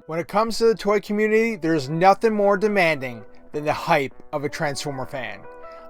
When it comes to the toy community, there's nothing more demanding than the hype of a Transformer fan.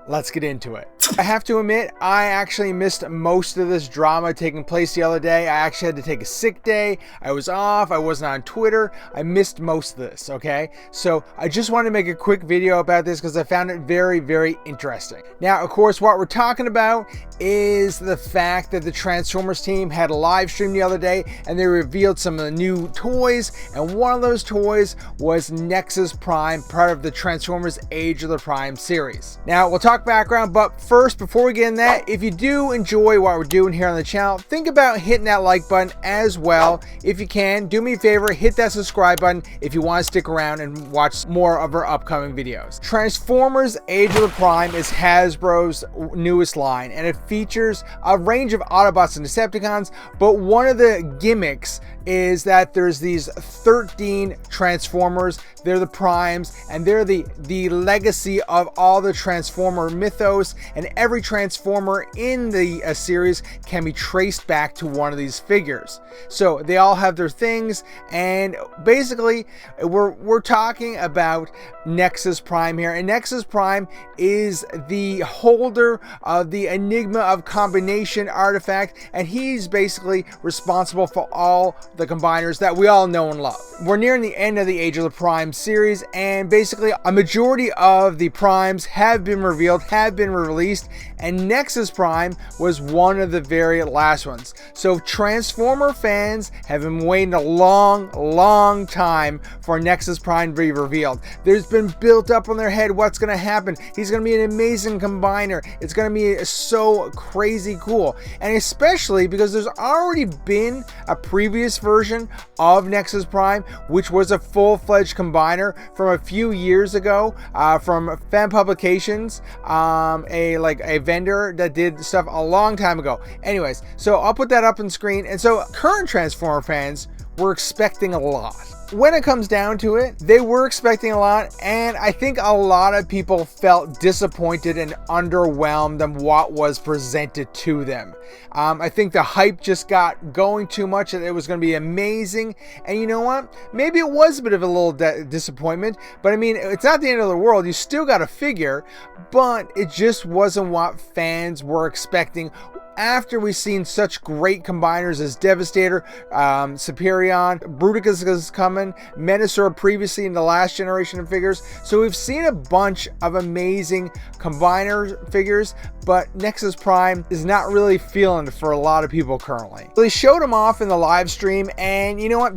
Let's get into it. I have to admit, I actually missed most of this drama taking place the other day. I actually had to take a sick day. I was off. I wasn't on Twitter. I missed most of this, okay? So I just wanted to make a quick video about this because I found it very, very interesting. Now, of course, what we're talking about is the fact that the Transformers team had a live stream the other day and they revealed some of the new toys, and one of those toys was Nexus Prime, part of the Transformers Age of the Prime series. Now, we'll talk background, but first, before we get in that, if you do enjoy what we're doing here on the channel, think about hitting that like button as well. If you can, do me a favor, hit that subscribe button if you want to stick around and watch more of our upcoming videos. Transformers Age of the Prime is Hasbro's newest line, and it features a range of Autobots and Decepticons, but one of the gimmicks is that there's these 13 Transformers. They're the Primes, and they're the legacy of all the Transformer mythos, and every Transformer in the series can be traced back to one of these figures. So they all have their things, and basically we're talking about Nexus Prime here, and Nexus Prime is the holder of the Enigma of Combination artifact, and he's basically responsible for all the combiners that we all know and love. We're nearing the end of the Age of the Prime series, and basically a majority of the Primes have been revealed, have been released, and Nexus Prime was one of the very last ones. So Transformer fans have been waiting a long time for Nexus Prime to be revealed. There's been built up on their head what's going to happen. He's going to be an amazing combiner. It's going to be so crazy cool, and especially because there's already been a previous version of Nexus Prime, which was a full-fledged combiner from a few years ago, from Fan Publications, a vendor that did stuff a long time ago. Anyways, so I'll put that up on screen, and so current Transformer fans were expecting a lot. When it comes down to it, they were expecting a lot, and I think a lot of people felt disappointed and underwhelmed on what was presented to them. I think the hype just got going too much, and it was going to be amazing. And you know what? Maybe it was a bit of a little disappointment, but I mean, it's not the end of the world. You still got a figure, but it just wasn't what fans were expecting. After we've seen such great combiners as Devastator, Superion, Bruticus is coming, Menasor previously in the last generation of figures. So we've seen a bunch of amazing combiner figures, but Nexus Prime is not really feeling it for a lot of people currently. They showed him off in the live stream, and you know what?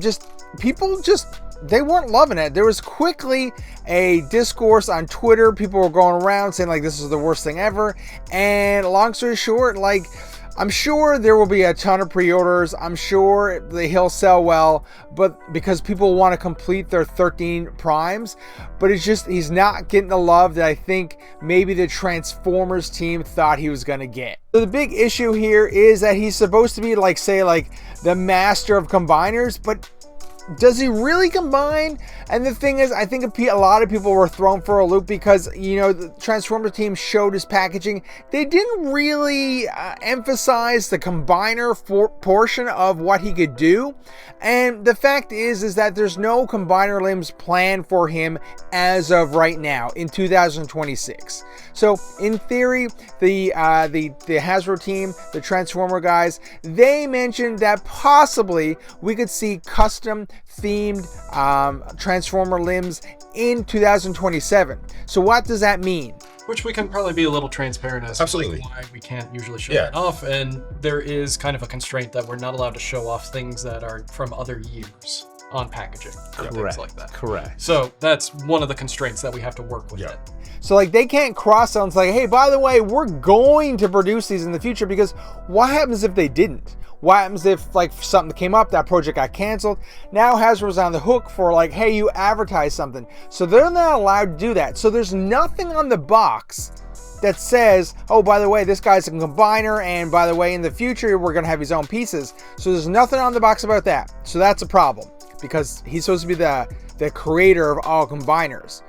People they weren't loving it. There was quickly a discourse on Twitter. People were going around saying like this is the worst thing ever. And long story short, like, I'm sure there will be a ton of pre-orders. I'm sure he'll sell well, but because people want to complete their 13 primes, but it's just, he's not getting the love that I think maybe the Transformers team thought he was going to get. So the big issue here is that he's supposed to be like, say, like the master of combiners, but does he really combine? And the thing is, I think a lot of people were thrown for a loop because, you know, the Transformers team showed his packaging. They didn't really emphasize the combiner portion of what he could do. And the fact is that there's no combiner limbs planned for him as of right now in 2026. So in theory, the Hasbro team, the Transformer guys, they mentioned that possibly we could see custom themed Transformer limbs in 2027. So what does that mean? Which we can probably be a little transparent as to like why we can't usually show it off, and there is kind of a constraint that we're not allowed to show off things that are from other years on packaging and things like that. Correct. So that's one of the constraints that we have to work with. It. So like they can't cross out and say, hey, by the way, we're going to produce these in the future, because what happens if they didn't? What happens if like something came up, that project got canceled? Now Hasbro's on the hook for like, hey, you advertise something. So they're not allowed to do that. So there's nothing on the box that says, oh, by the way, this guy's a combiner, and by the way, in the future, we're going to have his own pieces. So there's nothing on the box about that. So that's a problem, because he's supposed to be the creator of all combiners.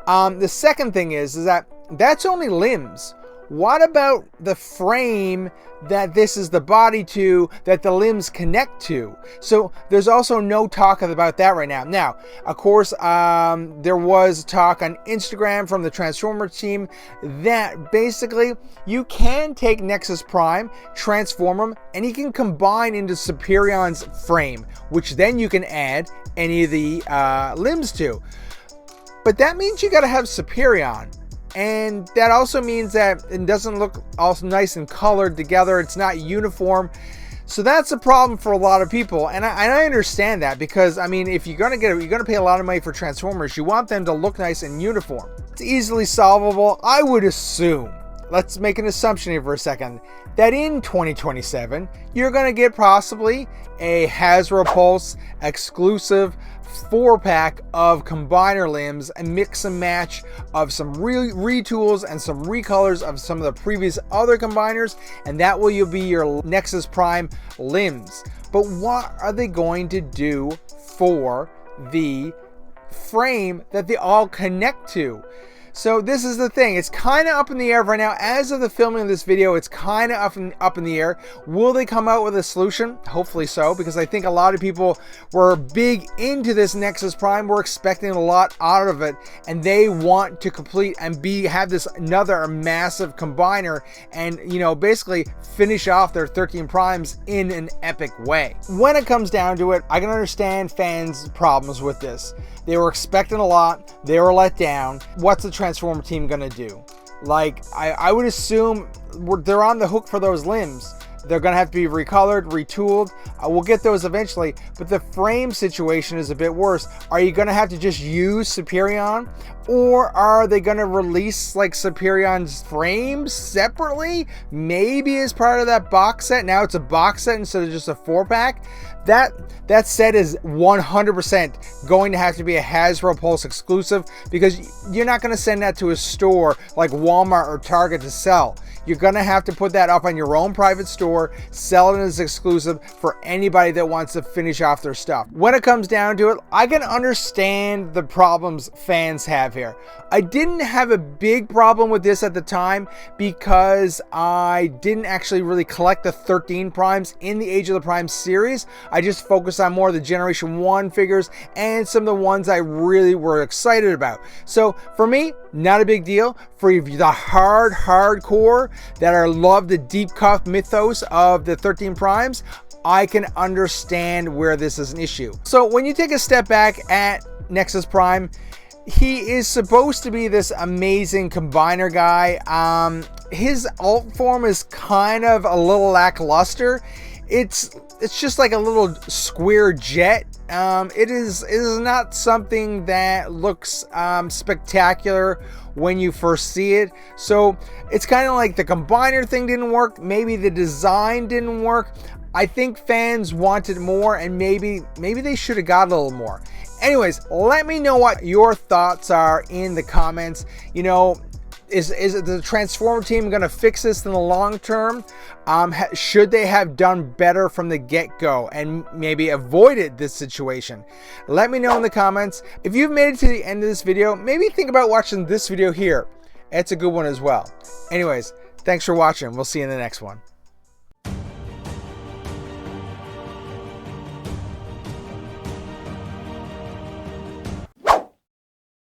The second thing is that that's only limbs. what about the frame that this is the body to, that the limbs connect to? So there's also no talk about that right now. Now, of course, there was talk on Instagram from the Transformer team that basically you can take Nexus Prime, transform them, and you can combine into Superion's frame, which then you can add any of the limbs to. But that means you got to have Superion. And that also means that it doesn't look all nice and colored together. It's not uniform. So that's a problem for a lot of people. And I understand that, because I mean, if you're gonna pay a lot of money for Transformers, you want them to look nice and uniform. It's easily solvable. I would assume, let's make an assumption here for a second, that in 2027, you're gonna get possibly a Hasbro Pulse exclusive 4-pack of combiner limbs, and mix and match of some retools and some recolors of some of the previous other combiners, and that will be your Nexus Prime limbs. But what are they going to do for the frame that they all connect to? So this is the thing. It's kind of up in the air right now. As of the filming of this video, it's kind of up in the air. Will they come out with a solution? Hopefully so, because I think a lot of people were big into this Nexus Prime. We're expecting a lot out of it, and they want to complete and have this another massive combiner, and basically finish off their 13 Primes in an epic way. When it comes down to it, I can understand fans' problems with this. They were expecting a lot. They were let down. What's the Transformer team gonna do? Like, I would assume they're on the hook for those limbs. They're gonna have to be recolored, retooled. We'll get those eventually, but the frame situation is a bit worse. Are you gonna have to just use Superion, or are they gonna release like Superion's frames separately? Maybe as part of that box set. Now it's a box set instead of just a 4-pack. That set is 100% going to have to be a Hasbro Pulse exclusive, because you're not going to send that to a store like Walmart or Target to sell. You're going to have to put that up on your own private store, sell it as exclusive for anybody that wants to finish off their stuff. When it comes down to it, I can understand the problems fans have here. I didn't have a big problem with this at the time, because I didn't actually really collect the 13 Primes in the Age of the Prime series. I just focused on more of the Generation 1 figures and some of the ones I really were excited about. So for me, not a big deal. For the hardcore that love the deep cut mythos of the 13 Primes, I can understand where this is an issue. So when you take a step back at Nexus Prime, he is supposed to be this amazing combiner guy. His alt form is kind of a little lackluster. It's just like a little square jet. It is not something that looks spectacular when you first see it. So it's kind of like the combiner thing didn't work. Maybe the design didn't work. I think fans wanted more, and maybe they should have got a little more. Anyways, let me know what your thoughts are in the comments. Is the Transformer team going to fix this in the long term? Should they have done better from the get-go and maybe avoided this situation? Let me know in the comments. If you've made it to the end of this video, maybe think about watching this video here. It's a good one as well. Anyways, thanks for watching. We'll see you in the next one.